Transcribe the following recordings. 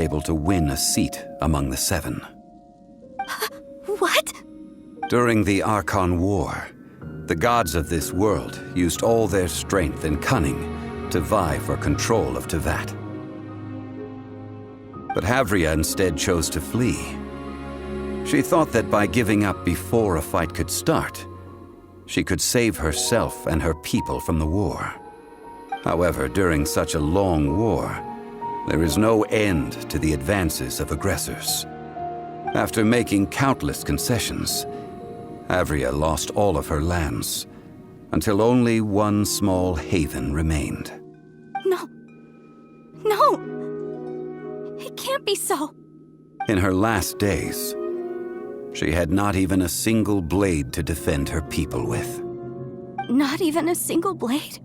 able to win a seat among the seven. What? During the Archon War, the gods of this world used all their strength and cunning to vie for control of Teyvat. But Havria instead chose to flee. She thought that by giving up before a fight could start, she could save herself and her people from the war. However, during such a long war, there is no end to the advances of aggressors. After making countless concessions, Havria lost all of her lands, until only one small haven remained. No. No! It can't be so. In her last days, she had not even a single blade to defend her people with. Not even a single blade?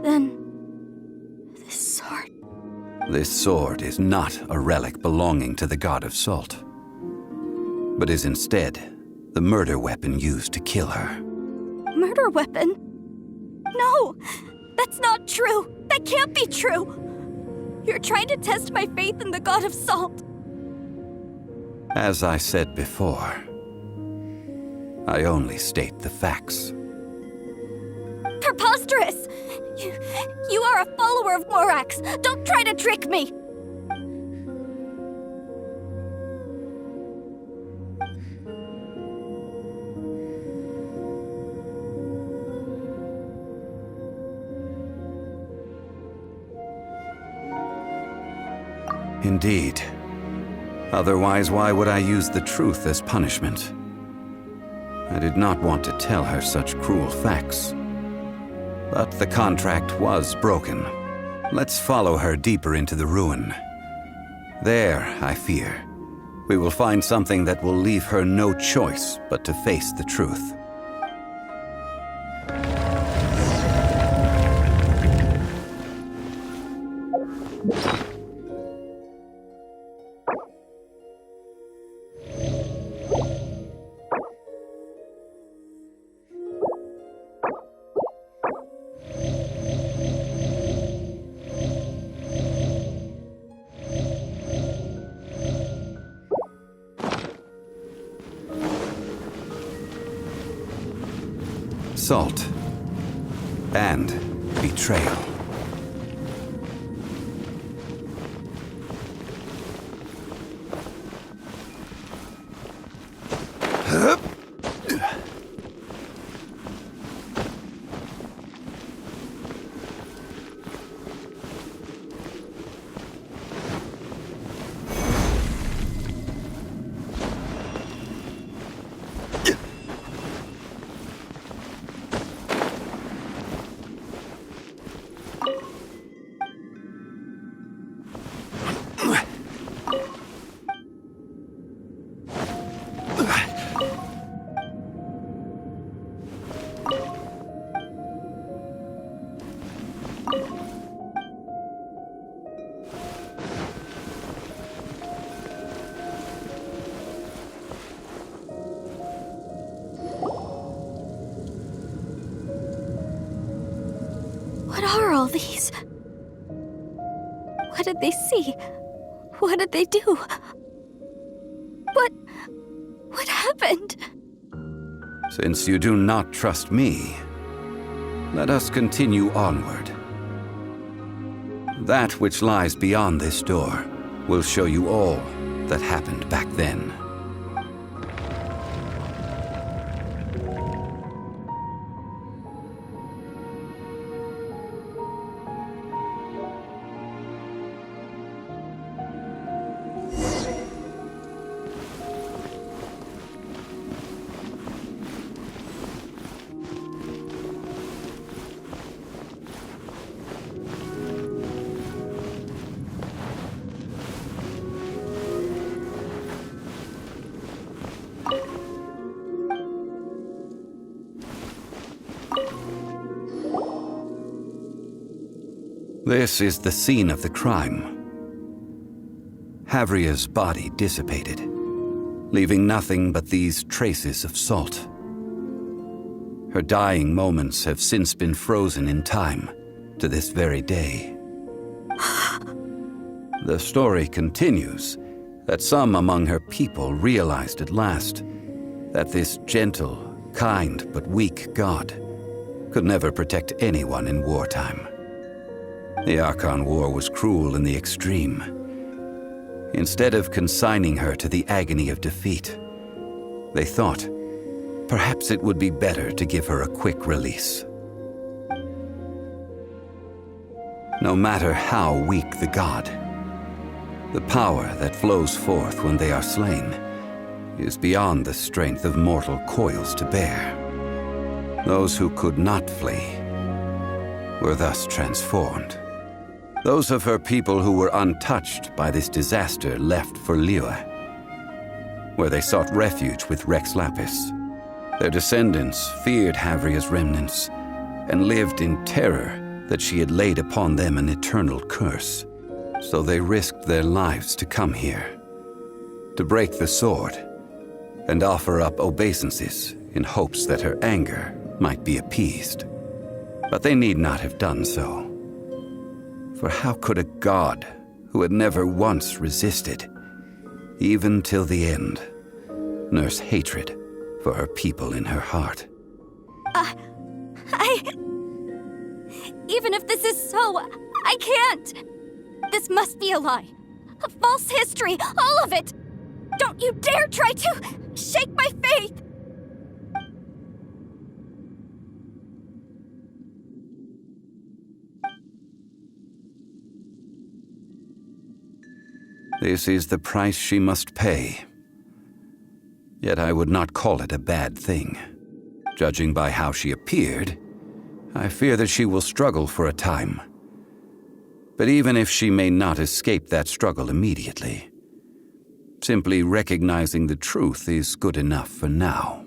Then, this sword... This sword is not a relic belonging to the god of salt, but is instead the murder weapon used to kill her. Murder weapon? No! That's not true! That can't be true! You're trying to test my faith in the god of salt. As I said before, I only state the facts. Preposterous! You are a follower of Morax! Don't try to trick me! Indeed. Otherwise, why would I use the truth as punishment? I did not want to tell her such cruel facts. But the contract was broken. Let's follow her deeper into the ruin. There, I fear, we will find something that will leave her no choice but to face the truth. Salt and betrayal. What are all these? What did they see? What did they do? What happened? Since you do not trust me, let us continue onward. That which lies beyond this door will show you all that happened back then. This is the scene of the crime. Havria's body dissipated, leaving nothing but these traces of salt. Her dying moments have since been frozen in time to this very day. The story continues that some among her people realized at last that this gentle, kind, but weak god could never protect anyone in wartime. The Archon War was cruel in the extreme. Instead of consigning her to the agony of defeat, they thought perhaps it would be better to give her a quick release. No matter how weak the god, the power that flows forth when they are slain is beyond the strength of mortal coils to bear. Those who could not flee were thus transformed. Those of her people who were untouched by this disaster left for Liyue, where they sought refuge with Rex Lapis. Their descendants feared Havria's remnants and lived in terror that she had laid upon them an eternal curse. So they risked their lives to come here, to break the sword and offer up obeisances in hopes that her anger might be appeased. But they need not have done so. For how could a god who had never once resisted, even till the end, nurse hatred for her people in her heart? Even if this is so, I can't! This must be a lie. A false history, all of it! Don't you dare try to shake my faith! This is the price she must pay. Yet I would not call it a bad thing. Judging by how she appeared, I fear that she will struggle for a time. But even if she may not escape that struggle immediately, simply recognizing the truth is good enough for now.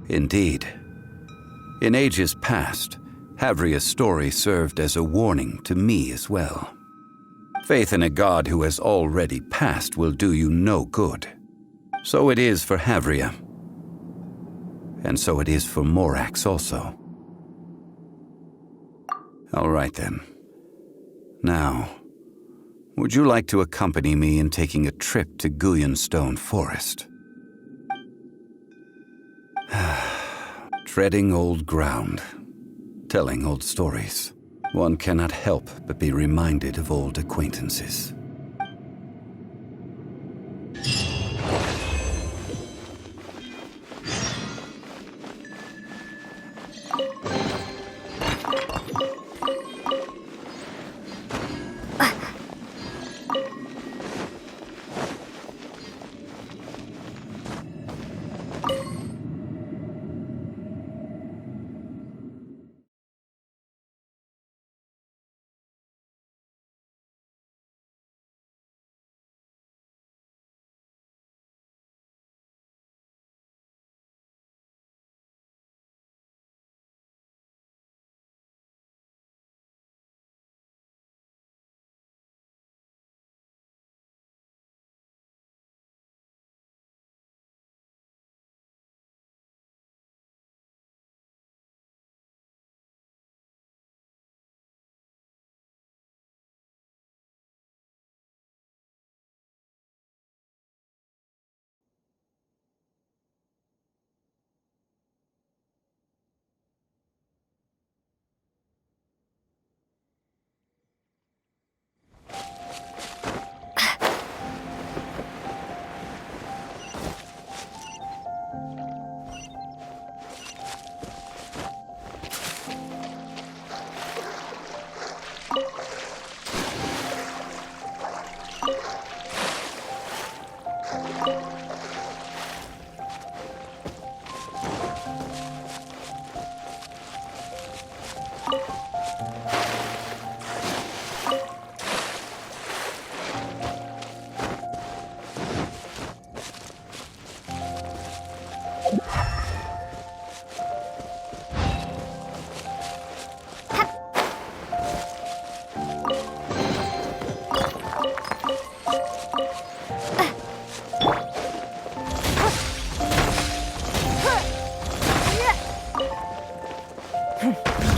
Indeed. In ages past, Havria's story served as a warning to me as well. Faith in a god who has already passed will do you no good. So it is for Havria. And so it is for Morax also. All right then. Now, would you like to accompany me in taking a trip to Guyonstone Forest? Treading old ground, telling old stories. One cannot help but be reminded of old acquaintances.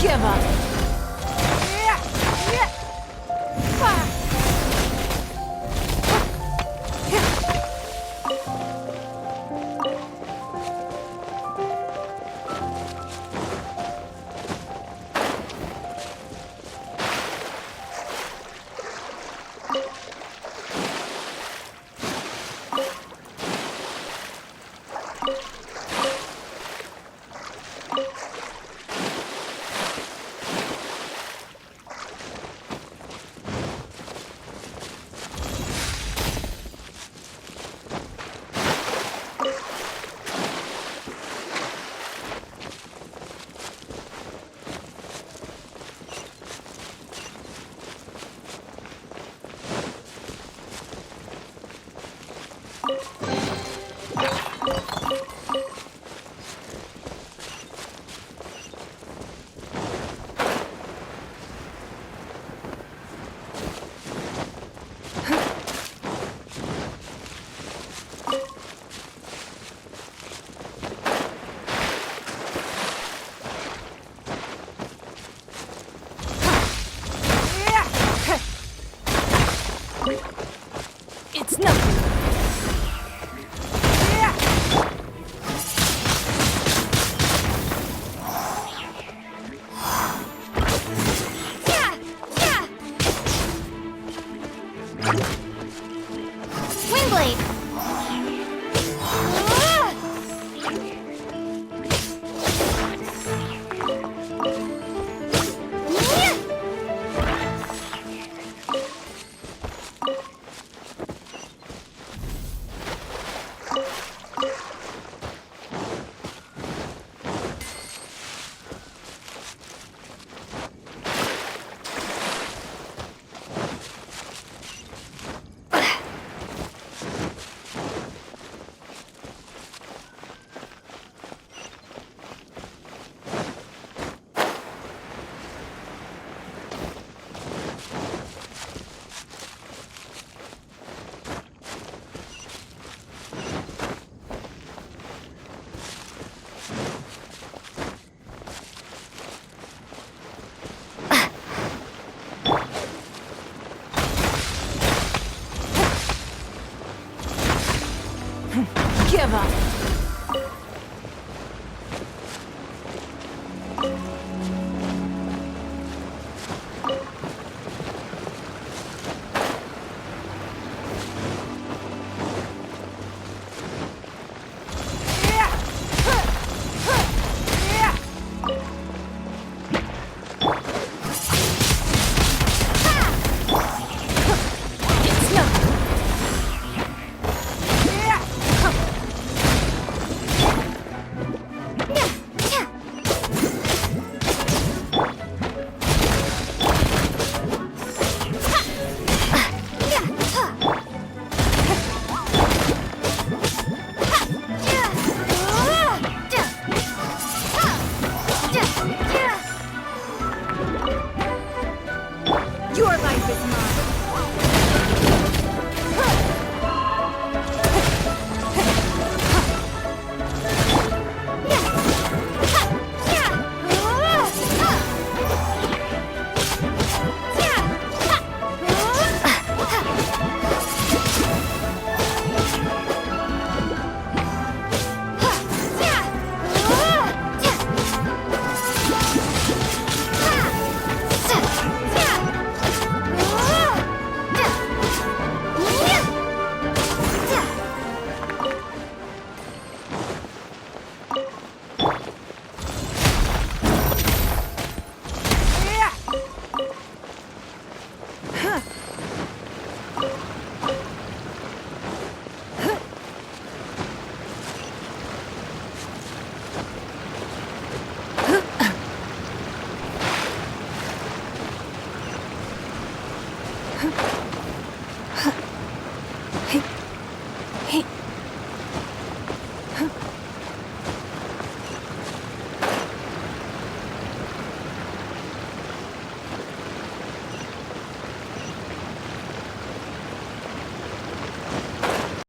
Give